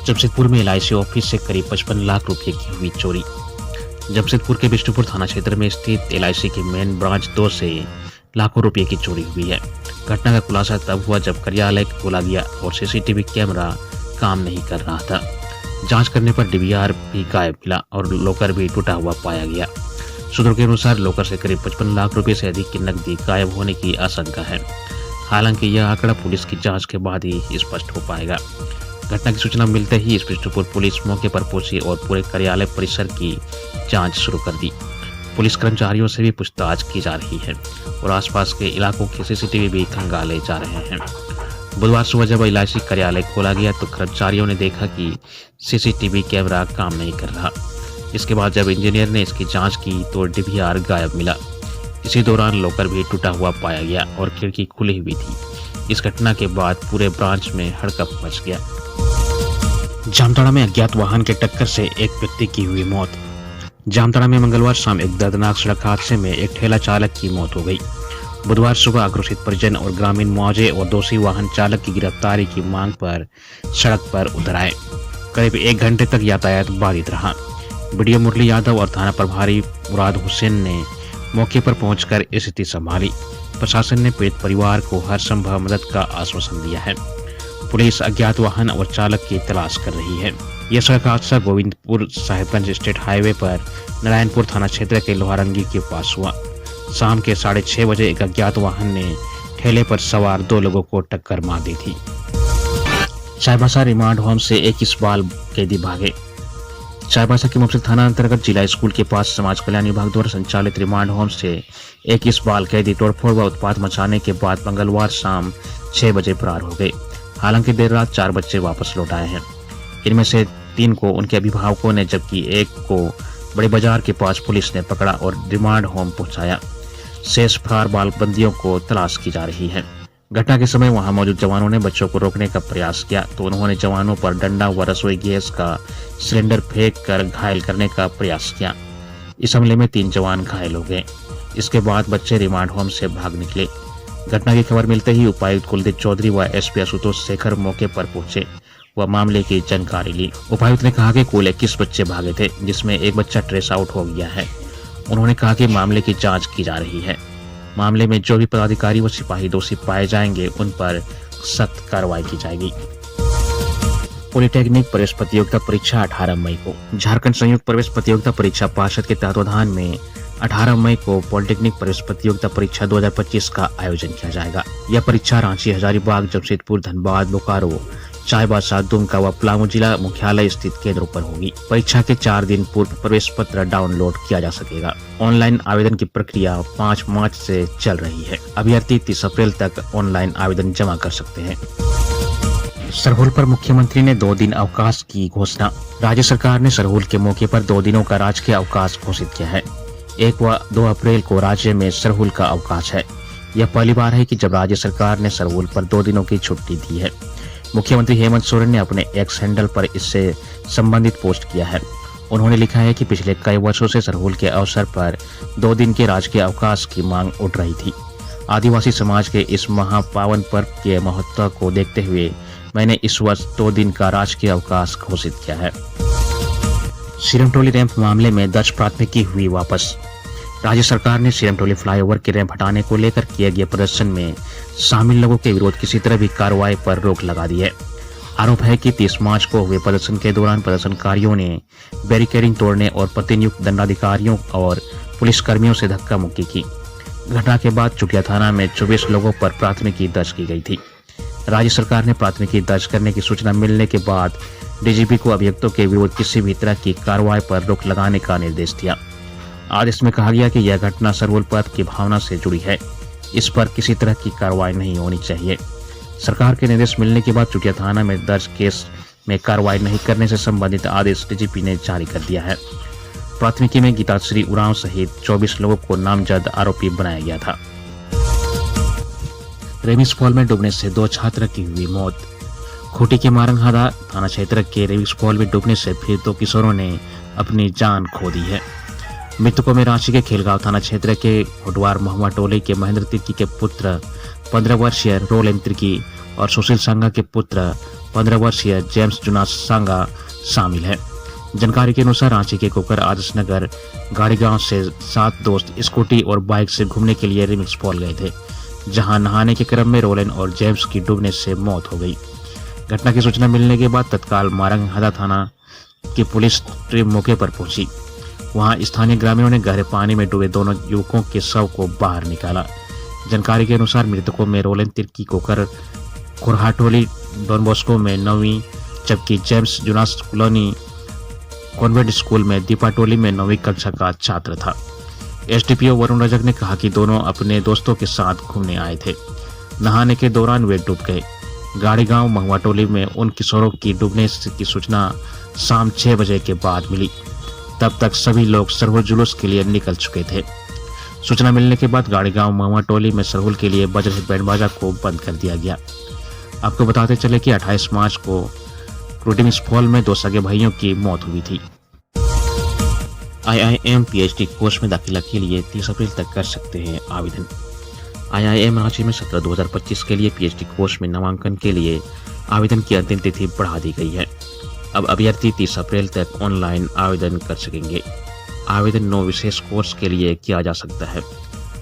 जमशेदपुर में LIC office से करीब 55 लाख रुपए की हुई चोरी। जमशेदपुर के बिष्णुपुर थाना क्षेत्र में स्थित एलआईसी के मेन ब्रांच 2 से लाखों रुपए की चोरी हुई है। घटना का खुलासा तब हुआ जब कार्यालय खोला गया और सीसीटीवी कैमरा काम नहीं कर रहा था। जांच करने पर डीवीआर भी गायब मिला और लॉकर भी टूटा हुआ पाया गया। सूत्रों के अनुसार लॉकर से करीब 55 लाख रुपए से अधिक की नकदी गायब होने की आशंका है। हालांकि यह आंकड़ा पुलिस की जांच के बाद ही स्पष्ट हो पाएगा। घटना की सूचना मिलते ही बिष्णुपुर पुलिस मौके पर पहुंची और पूरे कार्यालय परिसर की जांच शुरू कर दी। पुलिस कर्मचारियों से भी पूछताछ की जा रही है और आसपास के इलाकों के सीसीटीवी भी खंगाले जा रहे हैं। बुधवार सुबह जब एलआईसी कार्यालय खोला गया तो कर्मचारियों ने देखा कि सीसीटीवी कैमरा काम नहीं कर रहा। इसके बाद जब इंजीनियर ने इसकी जांच की तो डीवीआर गायब मिला। इसी दौरान लॉकर भी टूटा हुआ पाया गया और खिड़की खुली हुई थी। इस घटना के बाद पूरे ब्रांच में हड़कंप मच गया। जामताड़ा में अज्ञात वाहन के टक्कर से एक व्यक्ति की हुई मौत। जामताड़ा में मंगलवार शाम एक दर्दनाक सड़क हादसे में एक ठेला चालक की मौत हो गई। बुधवार सुबह आक्रोशित परिजन और ग्रामीण मुआवजे और दोषी वाहन चालक की गिरफ्तारी की मांग पर सड़क पर उतर आए। करीब 1 घंटे तक यातायात बाधित रहा। बीडीओ मुरली यादव और थाना प्रभारी मुराद हुसैन ने मौके पर पहुंचकर स्थिति संभाली। प्रशासन ने पीड़ित परिवार को हर संभव मदद का आश्वासन दिया है। पुलिस अज्ञात वाहन और चालक की तलाश कर रही है। यह सड़क हादसा गोविंदपुर साहिबगंज स्टेट हाईवे पर नारायणपुर थाना क्षेत्र के लोहारंगी के पास हुआ। शाम के 6:30 बजे एक अज्ञात वाहन ने ठेले पर सवार 2 लोगों को टक्कर मार दी थी। चाईबासा रिमांड होम से 21 बाल कैदी भागे। चाईबासा के मुफस्सिल थाना अंतर्गत जिला स्कूल के पास समाज कल्याण विभाग द्वारा संचालित रिमांड होम से 21 बाल कैदी तोड़फोड़ व उत्पात मचाने के बाद मंगलवार शाम 6 बजे फरार हो गए। हालांकि देर रात 4 बच्चे वापस लौट आए हैं। इनमें से 3 को उनके अभिभावकों ने जबकि 1 को बड़े बाजार के पास पुलिस ने पकड़ा और रिमांड होम पहुंचाया। शेष फरार बाल बंदियों को तलाश की जा रही है। घटना के समय वहां मौजूद जवानों ने बच्चों को रोकने का प्रयास किया तो उन्होंने जवानों पर डंडा व रसोई गैस का सिलेंडर फेंक कर घायल करने का प्रयास किया। इस हमले में 3 जवान घायल हो गए। इसके बाद बच्चे रिमांड होम से भाग निकले। घटना की खबर मिलते ही उपायुक्त कुलदीप चौधरी व एसपी आशुतोष शेखर मौके पर पहुंचे व मामले की जानकारी ली। उपायुक्त ने कहा कि कुल 21 बच्चे भागे थे, जिसमें एक बच्चा ट्रेस आउट हो गया है। उन्होंने कहा कि मामले की जांच की जा रही है। मामले में जो भी पदाधिकारी व सिपाही दोषी पाए जाएंगे उन पर सख्त कार्रवाई की जाएगी। पॉलिटेक्निक प्रवेश प्रतियोगिता परीक्षा 18 मई को। झारखंड संयुक्त प्रवेश प्रतियोगिता परीक्षा पार्षद के तत्वाधान में 18 मई को पॉलिटेक्निक प्रवेश प्रतियोगिता परीक्षा 2025 का आयोजन किया जाएगा। यह परीक्षा रांची, हजारीबाग, जमशेदपुर, धनबाद, बोकारो, चाईबासा, दुमका व पलामू जिला मुख्यालय स्थित केंद्रों पर होगी। परीक्षा के 4 दिन पूर्व प्रवेश पत्र डाउनलोड किया जा सकेगा। ऑनलाइन आवेदन की प्रक्रिया 5 मार्च से चल रही है। अभ्यर्थी 30 अप्रैल तक ऑनलाइन आवेदन जमा कर सकते हैं। सरहुल पर मुख्यमंत्री ने 2 दिन अवकाश की घोषणा। राज्य सरकार ने सरहुल के मौके पर 2 दिनों का राजकीय अवकाश घोषित किया है। 1 व 2 अप्रैल को राज्य में सरहुल का अवकाश है। यह पहली बार है कि जब राज्य सरकार ने सरहुल पर 2 दिनों की छुट्टी दी है। मुख्यमंत्री हेमंत सोरेन ने अपने एक्स हैंडल पर इससे संबंधित पोस्ट किया है। उन्होंने लिखा है कि पिछले कई वर्षों से सरहुल के अवसर पर 2 दिन के राजकीय अवकाश की मांग उठ रही थी। आदिवासी समाज के इस महापावन पर्व के महत्व को देखते हुए मैंने इस वर्ष 2 दिन का राजकीय अवकाश घोषित किया है। सिरमटोली रैंप मामले में दर्ज प्राथमिकी हुई वापस। राज्य सरकार ने सिरमटोली फ्लाईओवर के रैंप हटाने को लेकर किए गए प्रदर्शन में शामिल लोगों के विरोध किसी तरह भी कार्रवाई पर रोक लगा दी है। आरोप है कि 30 मार्च को हुए प्रदर्शन के दौरान प्रदर्शनकारियों ने बैरिकेडिंग तोड़ने और प्रतिनियुक्त दंडाधिकारियों और पुलिसकर्मियों से धक्का मुक्की की। घटना के बाद चुटिया थाना में 24 लोगों पर प्राथमिकी दर्ज की गई थी। राज्य सरकार ने प्राथमिकी दर्ज करने की सूचना मिलने के बाद डीजीपी को अभियुक्तों के विरुद्ध किसी भी तरह की कार्रवाई पर रोक लगाने का निर्देश दिया। आदेश में कहा गया कि यह घटना सरहुल पर्व की भावना से जुड़ी है। इस पर किसी तरह की कार्रवाई नहीं होनी चाहिए। सरकार के निर्देश मिलने के बाद चुटिया थाना में दर्ज केस में कार्रवाई नहीं करने से संबंधित आदेश डीजीपी ने जारी कर दिया है। प्राथमिकी में गीताश्री उरांव सहित 24 लोगों को नामजद आरोपी बनाया गया था। रेमिस फॉल में डूबने से 2 छात्र की हुई मौत। खूंटी के मारंगहादा थाना क्षेत्र के रेमिस फॉल में डूबने से फिर 2 किशोरों ने अपनी जान खो दी है। मृतकों में रांची के खेलगांव थाना क्षेत्र के होटवार महुआ टोली के महेंद्र तिर्की के पुत्र 15 वर्षीय रोलेन तिर्की और सुशील संघा के पुत्र 15 वर्षीय जेम्स जुनास सांगा शामिल है। जानकारी के अनुसार रांची के कोकर आदर्श नगर गाड़ी गांव से 7 दोस्त स्कूटी और बाइक से घूमने के लिए रिमिक्स फॉल गए थे, जहां नहाने के क्रम में रोलन और जेम्स की डूबने से मौत हो गई। घटना की सूचना मिलने के बाद तत्काल मारंग हदा थाना की पुलिस टीम मौके पर पहुंची। वहां स्थानीय ग्रामीणों ने गहरे पानी में डूबे दोनों युवकों के शव को बाहर निकाला। जानकारी के अनुसार मृतकों में रोलन तिर्की कोकर खुरहाटोली डॉन बॉस्को में 9वीं, जबकि James Junas colony convent school में दीपाटोली में 9वीं कक्षा का छात्र था। एसडीपीओ वरुण रजक ने कहा कि दोनों अपने दोस्तों के साथ घूमने आए थे। नहाने के दौरान वे डूब गए। गाड़ी गांव महुआटोली में उन किशोरों की डूबने की सूचना शाम 6 बजे के बाद मिली। तब तक सभी लोग सरहुल जुलूस के लिए निकल चुके थे। सूचना मिलने के बाद गाड़ी गांव महुआटोली में सरहुल के लिए बज रहे बैंड बाजा को बंद कर दिया गया। आपको बताते चले कि 28 मार्च को क्रूटिंग्स फॉल में 2 सगे भाइयों की मौत हुई थी। IIM PhD कोर्स में दाखिला के लिए 30 अप्रैल तक कर सकते हैं आवेदन। IIM रांची में 17-2025 के लिए PhD कोर्स में नामांकन के लिए आवेदन की अंतिम तिथि बढ़ा दी गई है। अब अभ्यर्थी 30 अप्रैल तक ऑनलाइन आवेदन कर सकेंगे। आवेदन 9 विशेष कोर्स के लिए किया जा सकता है।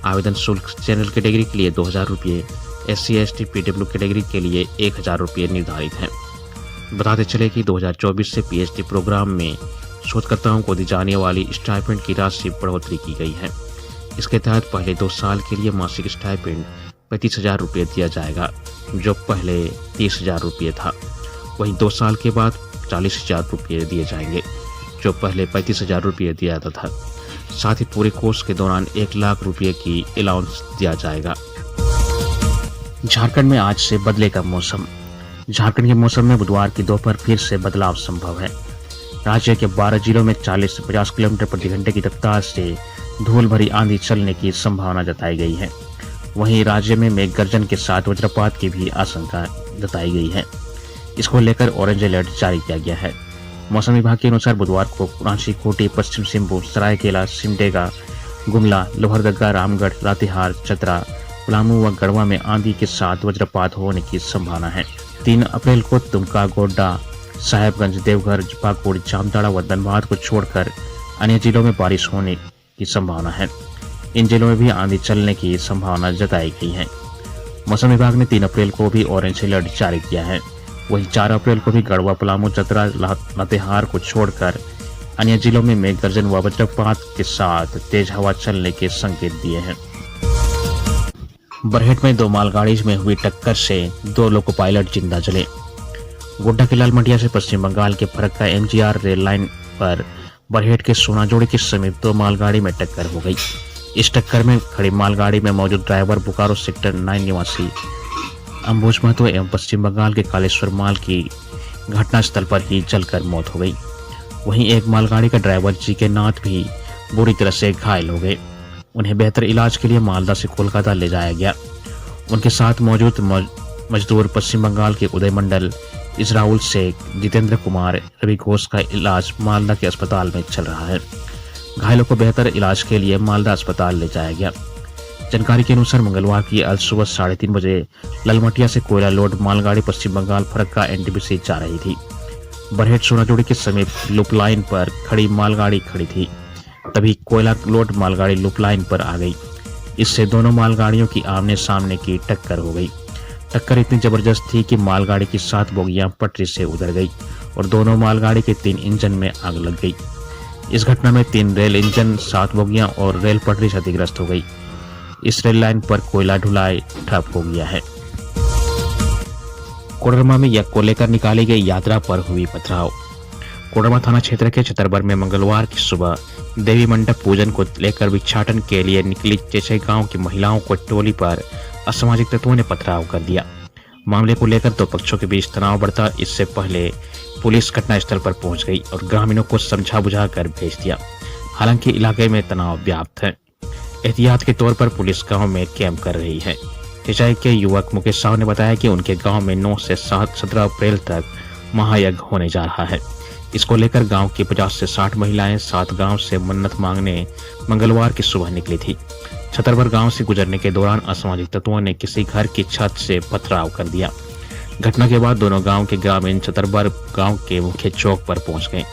आवेदन शुल्क जनरल कैटेगरी के लिए 2000 रुपये, SC/ST PW कैटेगरी के लिए 1000 रुपये निर्धारित है। बताते चले कि 2024 से PhD प्रोग्राम में शोधकर्ताओं को दी जाने वाली स्टाइपेंड की राशि बढ़ोतरी की गई है। इसके तहत पहले 2 साल के लिए मासिक स्टाइपेंड 35,000 रुपये दिया जाएगा, जो पहले 30,000 रुपये था। वहीं 2 साल के बाद 40,000 रुपये दिए जाएंगे, जो पहले 35,000 रुपये दिया जाता था। साथ ही पूरे कोर्स के दौरान 1 लाख रुपये की अलाउंस दिया जाएगा। झारखंड में आज से बदलेगा मौसम। झारखंड के मौसम में बुधवार की दोपहर फिर से बदलाव संभव है। राज्य के 12 जिलों में 40 से 50 किलोमीटर प्रति घंटे की रफ्तार से धूल भरी आंधी चलने की संभावना जताई गई है। वहीं राज्य में मेघ गर्जन के साथ वज्रपात की भी आशंका जताई गई है। इसको लेकर ऑरेंज अलर्ट जारी किया गया है। मौसम विभाग के अनुसार बुधवार को रांची, खूंटी, पश्चिम सिंहभूम, सरायकेला, सिमडेगा, गुमला, लोहरदगा, रामगढ़, लातेहार, चतरा, पलामू व गढ़वा में आंधी के साथ वज्रपात होने की संभावना है। 3 अप्रैल को दुमका, गोड्डा, साहेबगंज, देवघर, पाकुड़, जामताड़ा व धनबाद को छोड़कर अन्य जिलों में बारिश होने की संभावना है। इन जिलों में भी आंधी चलने की संभावना जताई गई है। मौसम विभाग ने 3 अप्रैल को भी ऑरेंज अलर्ट जारी किया है। वहीं 4 अप्रैल को भी गढ़वा, पलामू, चतरा, लातेहार को छोड़कर अन्य जिलों में मेघ गर्जन व वज्रपात के साथ तेज हवा चलने के संकेत दिए हैं। बरहेट में 2 मालगाड़ी में हुई टक्कर से 2 लोको पायलट जिंदा जले। गोड्डा के लालमटिया से पश्चिम बंगाल के फरक्का MGR रेल लाइन पर बरहेट के सोनाजोड़ी के समीप 2 मालगाड़ी में टक्कर हो गई। इस टक्कर में खड़ी मालगाड़ी में मौजूद ड्राइवर बोकारो सेक्टर 9 निवासी अंबुज महतो एवं पश्चिम बंगाल के कालेश्वर माल की घटनास्थल पर ही जलकर मौत हो गई। वहीं एक मालगाड़ी का ड्राइवर GK नाथ भी बुरी तरह से घायल हो गए। उन्हें बेहतर इलाज के लिए मालदा से कोलकाता ले जाया गया। उनके साथ मौजूद मजदूर पश्चिम बंगाल के उदय मंडल, इजराउल शेख, जितेंद्र कुमार, रवि घोष का इलाज मालदा के अस्पताल में चल रहा है। घायलों को बेहतर इलाज के लिए मालदा अस्पताल ले जाया गया। जानकारी के अनुसार मंगलवार की आज सुबह 3:30 बजे ललमटिया से कोयला लोड मालगाड़ी पश्चिम बंगाल फरक्का NTPC जा रही थी। बरहेट सोनाजोड़ी के समीप लूप लाइन पर खड़ी मालगाड़ी खड़ी थी। तभी कोयला लोड मालगाड़ी लूप लाइन पर आ गई। इससे दोनों मालगाड़ियों की आमने सामने की टक्कर हो गई। टक्कर इतनी जबरदस्त थी कि मालगाड़ी की 7 बोगियां पटरी से उतर गई और दोनों मालगाड़ी के 3 इंजन में आग लग गई। इस घटना में 3 रेल इंजन, 7 बोगियां और रेल पटरी क्षतिग्रस्त हो गई। इस रेल लाइन पर कोयला ढुलाई ठप हो गया है। कोडरमा में यज्ञ को लेकर निकाली गई यात्रा पर हुई पथराव। कोडरमा थाना क्षेत्र के छतरबर में मंगलवार की सुबह देवी मंडप पूजन को लेकर भिक्षाटन के लिए निकली चेचे गांव की महिलाओं को टोली पर असामाजिक तत्वों ने पथराव कर दिया। मामले को लेकर 2 पक्षों के बीच तनाव बढ़ता। इससे पहले पुलिस घटनास्थल पर पहुंच गई और ग्रामीणों को समझा बुझा कर भेज दिया। हालांकि इलाके में तनाव व्याप्त है। एहतियात के तौर पर पुलिस गांव में कैंप कर रही है। सिंचाई के युवक मुकेश साहू ने बताया कि उनके गांव में 9 से 17 अप्रैल तक महायज्ञ होने जा रहा है। इसको लेकर गांव की 50 से 60 महिलाएं 7 गांव से मन्नत मांगने मंगलवार की सुबह निकली थी। छतरबर गांव से गुजरने के दौरान असामाजिक तत्वों ने किसी घर की छत से पथराव कर दिया, घटना के बाद दोनों गांव के ग्रामीण चतरबर गांव के मुख्य चौक पर पहुंच गए।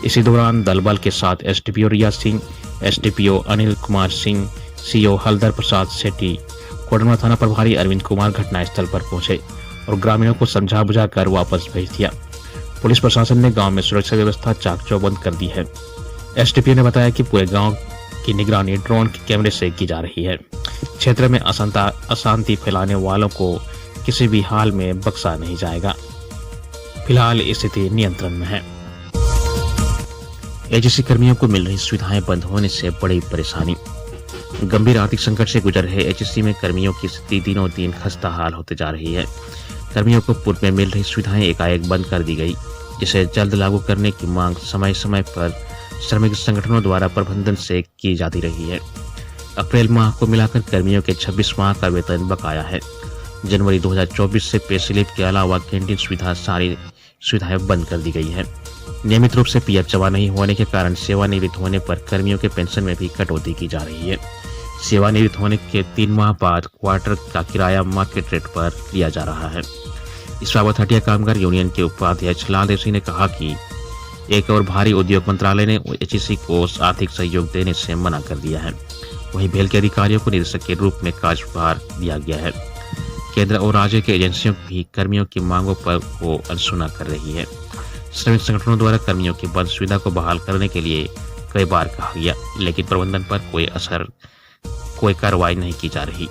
इसी दौरान दलबल के साथ एसडीपीओ रिया सिंह, एसडीपीओ अनिल कुमार सिंह, सीओ हलदर प्रसाद सेठी, कोडरमा थाना प्रभारी अरविंद कुमार घटनास्थल पर पहुंचे और ग्रामीणों को समझा बुझा कर वापस भेज दिया। पुलिस प्रशासन ने गांव में सुरक्षा व्यवस्था चाक चौबंद कर दी है। एसडीपीओ ने बताया कि पूरे गांव की निगरानी ड्रोन के कैमरे से की जा रही है। क्षेत्र में अशांति फैलाने वालों को किसी भी हाल में बख्शा नहीं जाएगा। फिलहाल स्थिति नियंत्रण में है। एजेंसी कर्मियों को मिल रही सुविधाएं बंद होने से बड़ी परेशानी। गंभीर आर्थिक संकट से गुजर रहे एजेंसी में कर्मियों की स्थिति दिनों दिन खस्ता हाल होते जा रही है। कर्मियों को पूर्व में मिल रही सुविधाएं एकाएक बंद कर दी गई, जिसे जल्द लागू करने की मांग समय समय पर श्रमिक संगठनों द्वारा प्रबंधन से की जाती रही है। अप्रैल माह को मिलाकर कर्मियों के 26 माह का वेतन बकाया है। जनवरी 2024 से पे स्लिप के अलावा कैंटीन सुविधा सारी सुविधाएं बंद कर दी गई है। नियमित रूप से पीएफ जमा नहीं होने के कारण सेवानिवृत्त होने पर कर्मियों के पेंशन में भी कटौती की जा रही है। सेवानिवृत्त होने के 3 माह बाद क्वार्टर का किराया मार्केट रेट पर लिया जा रहा है। इस बाबत हटिया कामगार यूनियन के उपाध्यक्ष लालदेव सिंह ने कहा कि एक और भारी उद्योग मंत्रालय ने एचईसी को आर्थिक सहयोग देने से मना कर दिया है। वहीं भेल के अधिकारियों को निदेशक के रूप में कार्यभार दिया गया है। केंद्र और राज्य की एजेंसियों भी कर्मियों की मांगों पर को अनसुना कर रही है। श्रमिक संगठनों द्वारा कर्मियों की बंद सुविधा को बहाल करने के लिए कई बार कहा गया, लेकिन प्रबंधन पर कोई कार्रवाई नहीं की जा रही।